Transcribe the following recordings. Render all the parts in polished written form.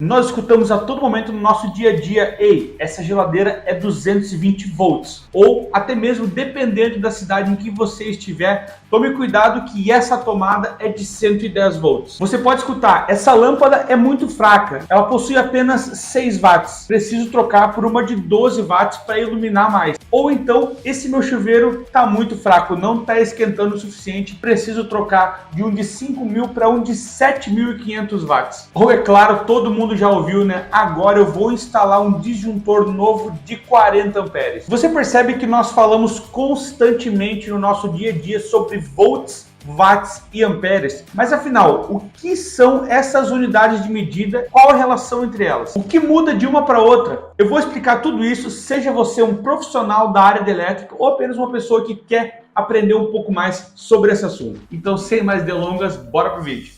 Nós escutamos a todo momento no nosso dia a dia: ei, essa geladeira é 220 volts. Ou até mesmo, dependendo da cidade em que você estiver, tome cuidado que essa tomada é de 110 volts. Você pode escutar: essa lâmpada é muito fraca, ela possui apenas 6 watts. Preciso trocar por uma de 12 watts para iluminar mais. Ou então, esse meu chuveiro está muito fraco, não está esquentando o suficiente, preciso trocar de um de 5.000 para um de 7.500 watts. Ou é claro, todo mundo já ouviu, né? Agora eu vou instalar um disjuntor novo de 40 amperes. Você percebe que nós falamos constantemente no nosso dia a dia sobre volts, watts e amperes, mas afinal, o que são essas unidades de medida? Qual a relação entre elas? O que muda de uma para outra? Eu vou explicar tudo isso, seja você um profissional da área de elétrica ou apenas uma pessoa que quer aprender um pouco mais sobre esse assunto. Então, sem mais delongas, bora pro vídeo.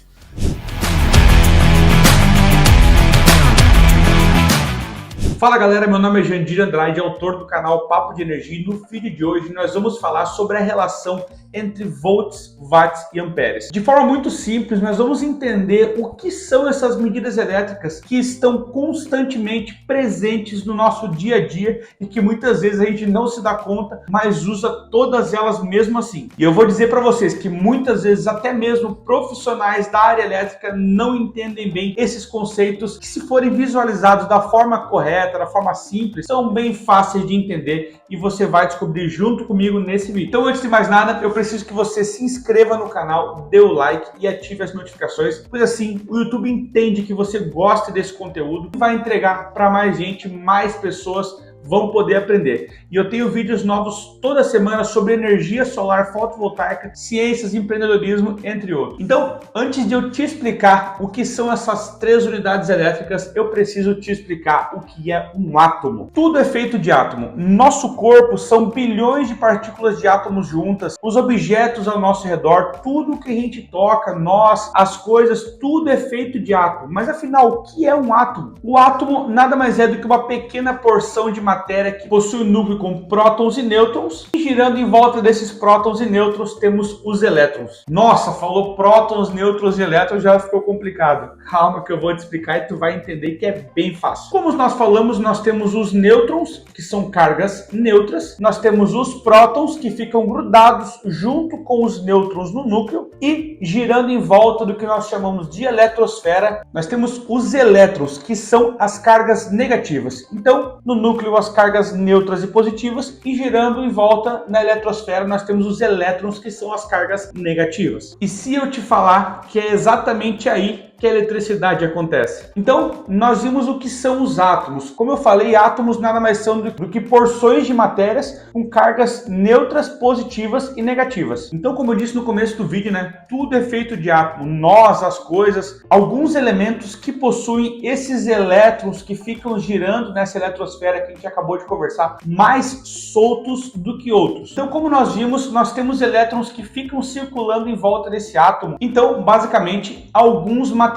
Fala galera, meu nome é Jandir Andrade, autor do canal Papo de Energia, e no vídeo de hoje nós vamos falar sobre a relação entre volts, watts e amperes. De forma muito simples, nós vamos entender o que são essas medidas elétricas que estão constantemente presentes no nosso dia a dia e que muitas vezes a gente não se dá conta, mas usa todas elas mesmo assim. E eu vou dizer para vocês que muitas vezes até mesmo profissionais da área elétrica não entendem bem esses conceitos que, se forem visualizados da forma correta, da forma simples, são bem fáceis de entender e você vai descobrir junto comigo nesse vídeo. Então, antes de mais nada, eu preciso que você se inscreva no canal, dê o like e ative as notificações, pois assim o YouTube entende que você gosta desse conteúdo e vai entregar para mais gente, mais pessoas vão poder aprender. E eu tenho vídeos novos toda semana sobre energia solar fotovoltaica, ciências, empreendedorismo, entre outros. Então, antes de eu te explicar o que são essas 3 unidades elétricas, eu preciso te explicar o que é um átomo. Tudo é feito de átomo. Nosso corpo são bilhões de partículas de átomos juntas. Os objetos ao nosso redor, tudo que a gente toca, nós, as coisas, tudo é feito de átomo. Mas afinal, o que é um átomo? O átomo nada mais é do que uma pequena porção de matéria que possui um núcleo com prótons e nêutrons, e girando em volta desses prótons e nêutrons temos os elétrons. Nossa, falou prótons, nêutrons e elétrons, já ficou complicado. Calma que eu vou te explicar e tu vai entender que é bem fácil. Como nós falamos, nós temos os nêutrons, que são cargas neutras, nós temos os prótons, que ficam grudados junto com os nêutrons no núcleo, e girando em volta do que nós chamamos de eletrosfera, nós temos os elétrons, que são as cargas negativas. Então, no núcleo, as cargas neutras e positivas, e girando em volta na eletrosfera nós temos os elétrons, que são as cargas negativas. E se eu te falar que é exatamente aí que a eletricidade acontece? Então, nós vimos o que são os átomos. Como eu falei, átomos nada mais são do que porções de matérias com cargas neutras, positivas e negativas. Então, como eu disse no começo do vídeo, né, tudo é feito de átomo. Nós, as coisas, alguns elementos que possuem esses elétrons que ficam girando nessa eletrosfera que a gente acabou de conversar, mais soltos do que outros. Então, como nós vimos, nós temos elétrons que ficam circulando em volta desse átomo. Então, basicamente, alguns materiais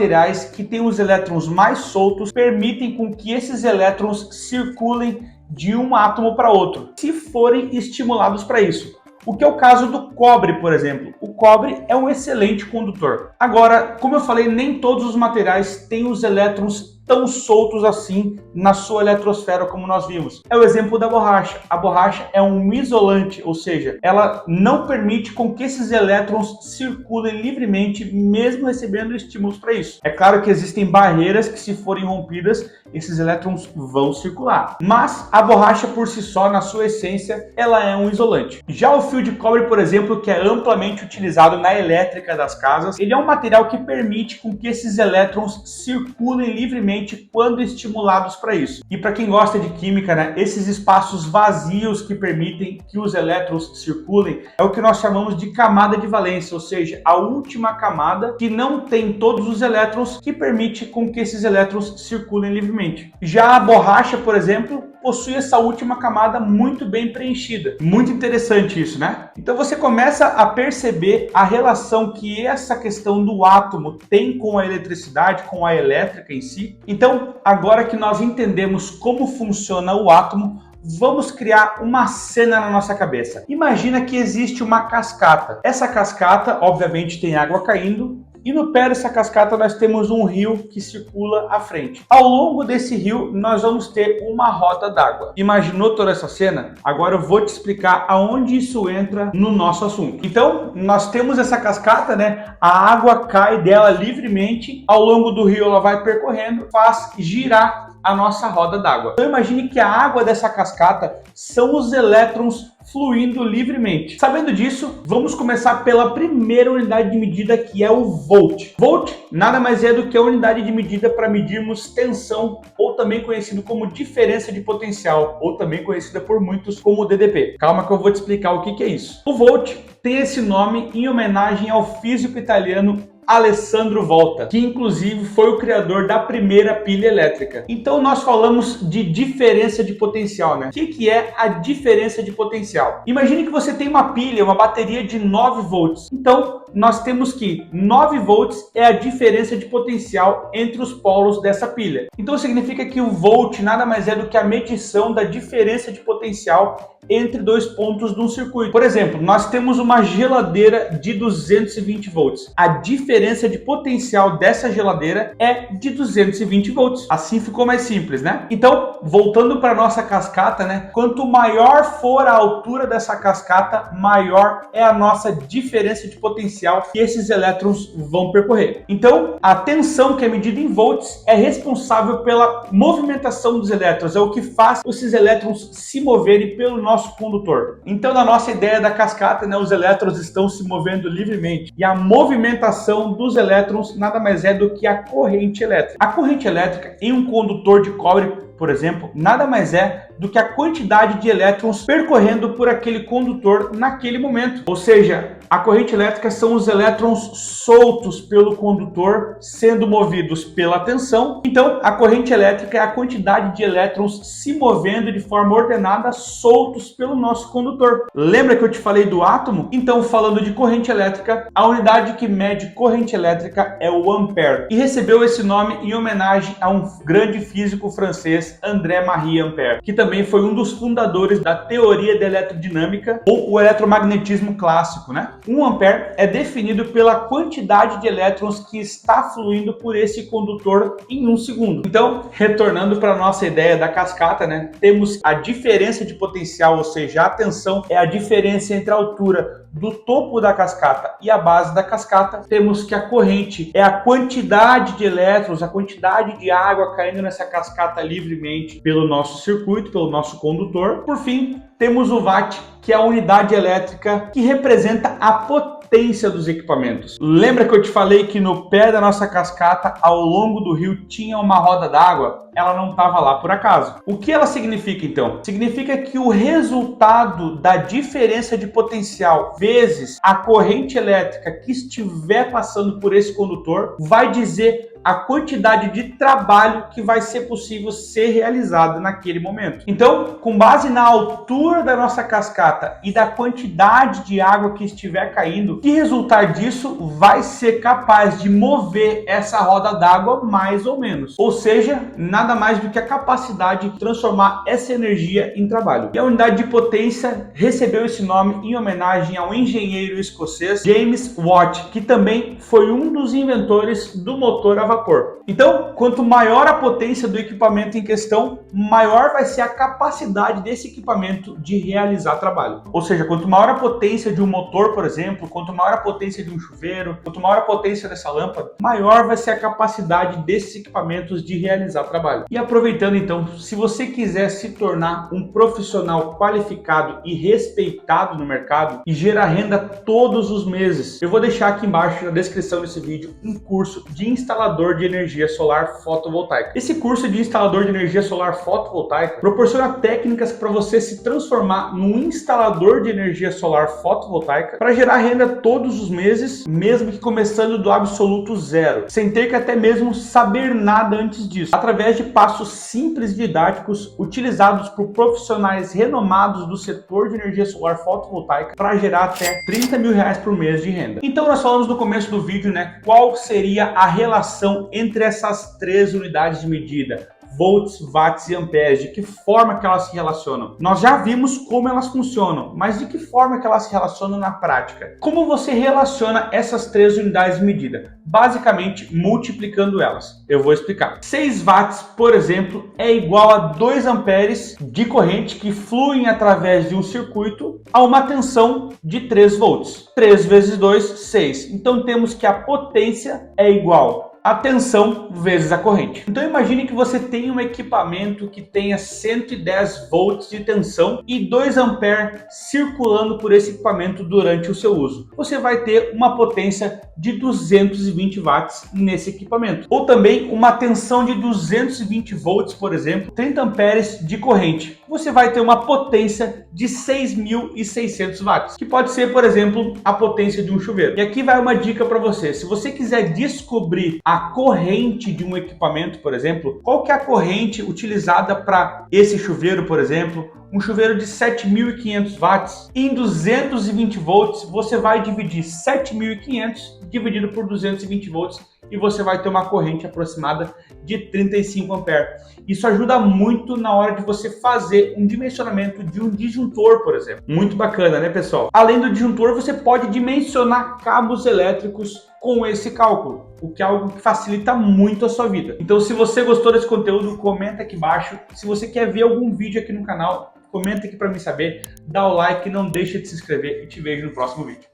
que têm os elétrons mais soltos permitem com que esses elétrons circulem de um átomo para outro, se forem estimulados para isso. O que é o caso do cobre, por exemplo. O cobre é um excelente condutor. Agora, como eu falei, nem todos os materiais têm os elétrons tão soltos assim na sua eletrosfera como nós vimos. É o exemplo da borracha. A borracha é um isolante, ou seja, ela não permite com que esses elétrons circulem livremente, mesmo recebendo estímulos para isso. É claro que existem barreiras que, se forem rompidas, esses elétrons vão circular. Mas a borracha por si só, na sua essência, ela é um isolante. Já o fio de cobre, por exemplo, que é amplamente utilizado na elétrica das casas, ele é um material que permite com que esses elétrons circulem livremente quando estimulados para isso. E para quem gosta de química, né, esses espaços vazios que permitem que os elétrons circulem é o que nós chamamos de camada de valência, ou seja, a última camada que não tem todos os elétrons, que permite com que esses elétrons circulem livremente. Já a borracha, por exemplo, possui essa última camada muito bem preenchida. Muito interessante isso, né? Então você começa a perceber a relação que essa questão do átomo tem com a eletricidade, com a elétrica em si. Então, agora que nós entendemos como funciona o átomo, vamos criar uma cena na nossa cabeça. Imagina que existe uma cascata. Essa cascata, obviamente, tem água caindo E no pé dessa cascata nós temos um rio que circula à frente. Ao longo desse rio nós vamos ter uma roda d'água. Imaginou toda essa cena? Agora eu vou te explicar aonde isso entra no nosso assunto. Então, nós temos essa cascata, né? A água cai dela livremente, ao longo do rio ela vai percorrendo, faz girar a nossa roda d'água. Então imagine que a água dessa cascata são os elétrons fluindo livremente. Sabendo disso, vamos começar pela primeira unidade de medida, que é o volt. Volt nada mais é do que a unidade de medida para medirmos tensão, ou também conhecido como diferença de potencial, ou também conhecida por muitos como DDP. Calma que eu vou te explicar o que é isso. O volt tem esse nome em homenagem ao físico italiano Alessandro Volta, que inclusive foi o criador da primeira pilha elétrica. Então nós falamos de diferença de potencial, né? O que é a diferença de potencial? Imagine que você tem uma pilha, uma bateria de 9 volts. Então nós temos que 9 volts é a diferença de potencial entre os polos dessa pilha. Então significa que o volt nada mais é do que a medição da diferença de potencial entre dois pontos de um circuito. Por exemplo, nós temos uma geladeira de 220 volts. A diferença de potencial dessa geladeira é de 220 volts. Assim ficou mais simples, né? Então, voltando para nossa cascata, né? Quanto maior for a altura dessa cascata, maior é a nossa diferença de potencial que esses elétrons vão percorrer. Então, a tensão, que é medida em volts, é responsável pela movimentação dos elétrons. É o que faz esses elétrons se moverem pelo nosso condutor. Então, na nossa ideia da cascata, né, os elétrons estão se movendo livremente. E a movimentação dos elétrons nada mais é do que a corrente elétrica. A corrente elétrica em um condutor de cobre, por exemplo, nada mais é do que a quantidade de elétrons percorrendo por aquele condutor naquele momento. Ou seja, a corrente elétrica são os elétrons soltos pelo condutor sendo movidos pela tensão. Então, a corrente elétrica é a quantidade de elétrons se movendo de forma ordenada soltos pelo nosso condutor. Lembra que eu te falei do átomo? Então, falando de corrente elétrica, a unidade que mede corrente elétrica é o ampere. E recebeu esse nome em homenagem a um grande físico francês, André-Marie Ampère, que também foi um dos fundadores da teoria da eletrodinâmica, ou o eletromagnetismo clássico, né? Um ampere é definido pela quantidade de elétrons que está fluindo por esse condutor em um segundo. Então, retornando para a nossa ideia da cascata, né? Temos a diferença de potencial, ou seja, a tensão é a diferença entre a altura do topo da cascata e a base da cascata. Temos que a corrente é a quantidade de elétrons, a quantidade de água caindo nessa cascata livremente pelo nosso circuito, pelo nosso condutor. Por fim, temos o watt, que é a unidade elétrica que representa a potência dos equipamentos. Lembra que eu te falei que no pé da nossa cascata, ao longo do rio, tinha uma roda d'água? Ela não estava lá por acaso. O que ela significa, então? Significa que o resultado da diferença de potencial vezes a corrente elétrica que estiver passando por esse condutor vai dizer a quantidade de trabalho que vai ser possível ser realizado naquele momento. Então, com base na altura da nossa cascata e da quantidade de água que estiver caindo, o que resultar disso vai ser capaz de mover essa roda d'água mais ou menos. Ou seja, nada mais do que a capacidade de transformar essa energia em trabalho. E a unidade de potência recebeu esse nome em homenagem ao engenheiro escocês James Watt, que também foi um dos inventores do motor a vapor. Então, quanto maior a potência do equipamento em questão, maior vai ser a capacidade desse equipamento de realizar trabalho. Ou seja, quanto maior a potência de um motor, por exemplo, quanto maior a potência de um chuveiro, quanto maior a potência dessa lâmpada, maior vai ser a capacidade desses equipamentos de realizar trabalho. E aproveitando então, se você quiser se tornar um profissional qualificado e respeitado no mercado e gerar renda todos os meses, eu vou deixar aqui embaixo na descrição desse vídeo um curso de instalador de energia solar fotovoltaica. Esse curso de instalador de energia solar fotovoltaica proporciona técnicas para você se transformar num instalador de energia solar fotovoltaica para gerar renda todos os meses, mesmo que começando do absoluto zero, sem ter que até mesmo saber nada antes disso, através de passos simples e didáticos utilizados por profissionais renomados do setor de energia solar fotovoltaica para gerar até R$30 mil por mês de renda. Então nós falamos no começo do vídeo, né, qual seria a relação entre essas três unidades de medida: volts, watts e amperes, de que forma que elas se relacionam. Nós já vimos como elas funcionam, mas de que forma que elas se relacionam na prática? Como você relaciona essas três unidades de medida? Basicamente, multiplicando elas. Eu vou explicar. 6 watts, por exemplo, é igual a 2 amperes de corrente que fluem através de um circuito a uma tensão de 3 volts. 3 vezes 2, 6. Então temos que a potência é igual a tensão vezes a corrente. Então imagine que você tem um equipamento que tenha 110 volts de tensão e 2 amperes circulando por esse equipamento durante o seu uso. Você vai ter uma potência de 220 watts nesse equipamento. Ou também uma tensão de 220 volts, por exemplo, 30 amperes de corrente. Você vai ter uma potência de 6.600 watts, que pode ser, por exemplo, a potência de um chuveiro. E aqui vai uma dica para você. Se você quiser descobrir a corrente de um equipamento, por exemplo, qual que é a corrente utilizada para esse chuveiro, por exemplo, um chuveiro de 7.500 watts, em 220 volts, você vai dividir 7.500 dividido por 220 volts e você vai ter uma corrente aproximada de 35 amperes. Isso ajuda muito na hora de você fazer um dimensionamento de um disjuntor, por exemplo. Muito bacana, né, pessoal? Além do disjuntor, você pode dimensionar cabos elétricos com esse cálculo, o que é algo que facilita muito a sua vida. Então, se você gostou desse conteúdo, comenta aqui embaixo. Se você quer ver algum vídeo aqui no canal, comenta aqui para mim saber, dá o like, não deixa de se inscrever e te vejo no próximo vídeo.